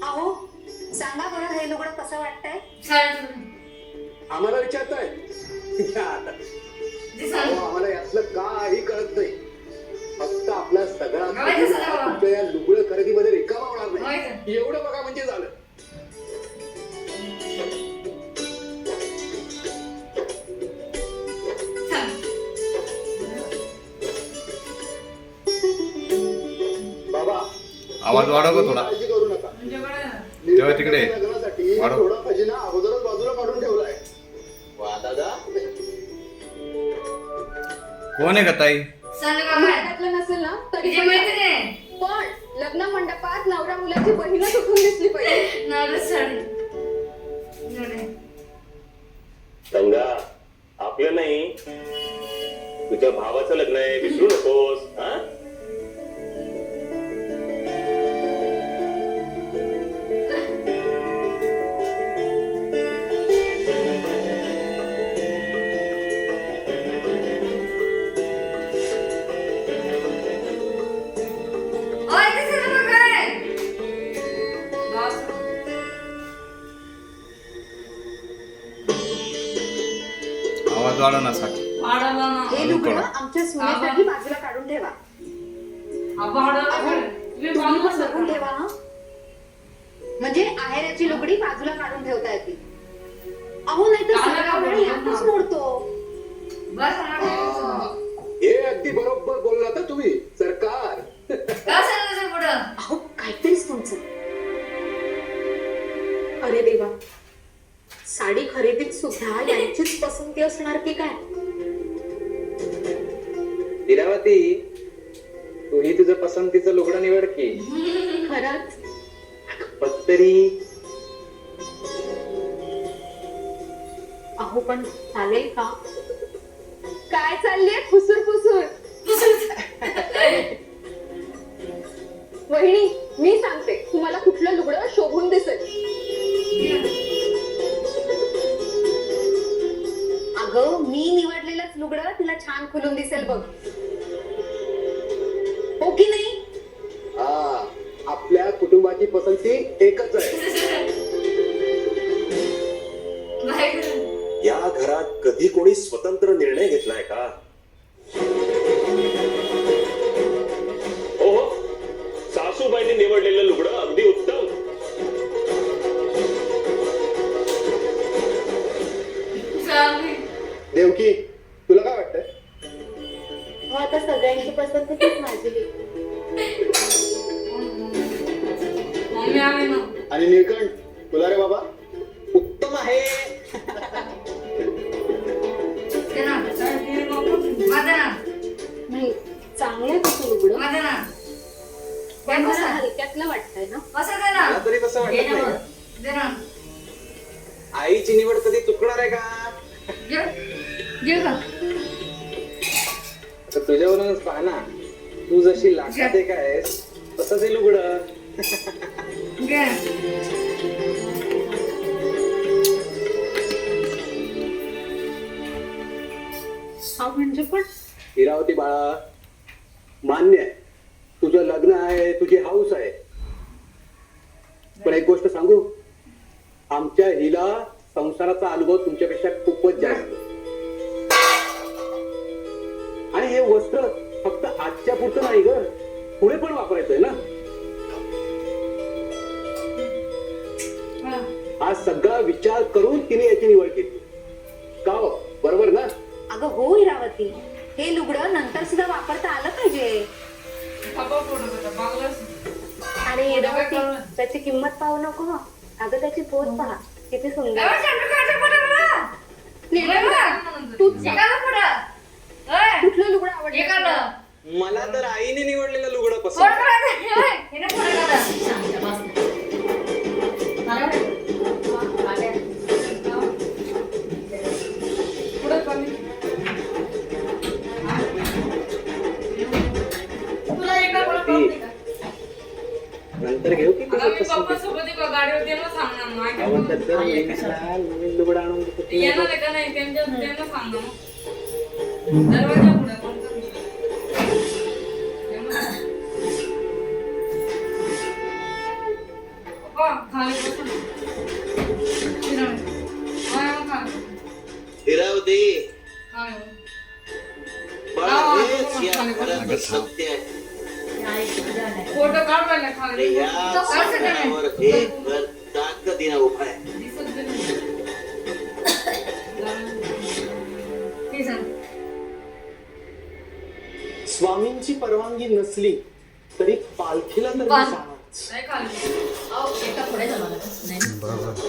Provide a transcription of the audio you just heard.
अहो सांगा बरं हे लुगडं कसं वाटतंय? आम्हाला विचारताय आम्हाला यातलं काही कळत नाही. फक्त आपला सगळा तुमच्या या लुगडं खरेदीमध्ये रिकामा होणार नाही एवढं बघा म्हणजे झालं. बाबा आवाज वाढव थोडा. काळजी करू नका. तेव्हा तिकडे लग्नासाठी वाढव. थोडा खजिना अगोदरच बाजूला काढून ठेवलाय. वा दादा कोण आहे का ताई? घरातलं नसेल ना तरी पण लग्न मंडपात नवरा मुलाची बहीणच उठून दिसली पाहिजे. संगा आपलं नाही तुझ्या भावाचं लग्न आहे विसरू नकोस. हा आवाज वाढव ना साठी. हे लुगडं आमच्या सुनेसाठी बाजूला काढून ठेवा. तुम्ही पण बघून ठेवा हा. म्हणजे आहेराची लुगडी बाजूला काढून ठेवता येते. अहो नाही तर सगळा वेळ यातच मोडतो. हे अगदी बरोबर बोलला तर तुम्ही सरकार. अहो काहीतरीच तुमचं. अरे देवा साडी खरेदीत सुद्धा यांचीच पसंती असणार की काय? इरावती तूही तुझं पसंतीचं लुगडं निवड की. खरंच पत्तरी अहो पण चालेल का? काय चाललीये फुसूर फुसूर? वहिनी मी सांगते तुम्हाला कुठलं लुगडं शोभून दिसेल. अगं मी निवडलेलंच लुगडं तिला छान खुलून दिसेल बघ. हो की नाही? हा आपल्या कुटुंबाची पसंती एकच आहे. या घरात कधी कोणी स्वतंत्र निर्णय घेतलाय का? हो हो सासूबाईंनी निवडलेलं लुगडं अगदी उत्तम. देवकी तुला काय वाटतंय? हो आता सगळ्यांची पसंती तीच माझी. आणि निळकंठ तुला रे बाबा? उत्तम आहे. नाही चांगलं कसं लुगडं पण जरा हलक्यातलं वाटतंय ना. मला तरी तसं वाटत नाही का? आईची निवड कधी चुकणार आहे का? आता तुझ्यावरूनच पाहा ना. तू जशी लाखात एक आहेस तसंच हे लुगडं. हा म्हणजे पण इरावती बाळा मान्य आहे तुझं लग्न आहे तुझी हाऊस आहे. पण एक गोष्ट सांगू आमच्या हिला संसाराचा अनुभव तुमच्यापेक्षा खूपच जास्त. आणि हे वस्त्र फक्त आजच्या पुरतं नाही ग पुढे पण वापरायचंय ना. हा सगळा विचार करून तिने याची निवड केली का हो? बरोबर ना? अगं हो इरावती हे लुगडं नंतर सुद्धा वापरता आलं पाहिजे. आणि इरावती त्याची किंमत पाहू नको हं. अगं त्याची पोच पहा किती सुंदर. तूच सांग. कुठलं लुगडं आवडलं? मला तर आईने निवडलेलं लुगडं पसंत आहे. नंतर घेऊ की तुझं पसंतीचं? आवडतं तर नेहमीचा नवीन लुगडं आणून देतो तुला. हिरावते बाळा हेच या घराचं सत्य आहे फोटो काढ मला खाली आणि या संसारावर एक घर ताकदीनं उभा आहे स्वामींची परवानगी नसली तरी पालखीला तर मी जाणारच. नाही खाली एका पुढे जाणार नाही